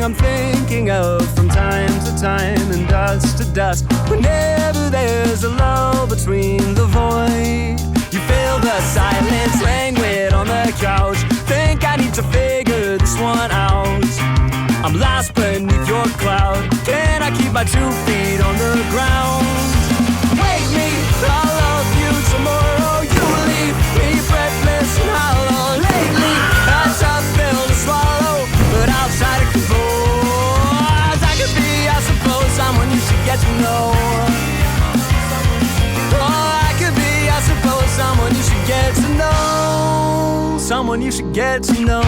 I'm thinking of from time to time and dusk to dusk. Whenever there's a lull between the void, you feel the silence languid on the couch. Think I need to figure this one out. I'm lost beneath your cloud. Can I keep my 2 feet on the ground? Wake me, I'll love you tomorrow. You leave me breathless and hollow. Lately, a tough pill to swallow, but I'll try to compose. I could be, I suppose, someone you should get to know. Oh, I could be, I suppose, someone you should get to know. Someone you should get to know.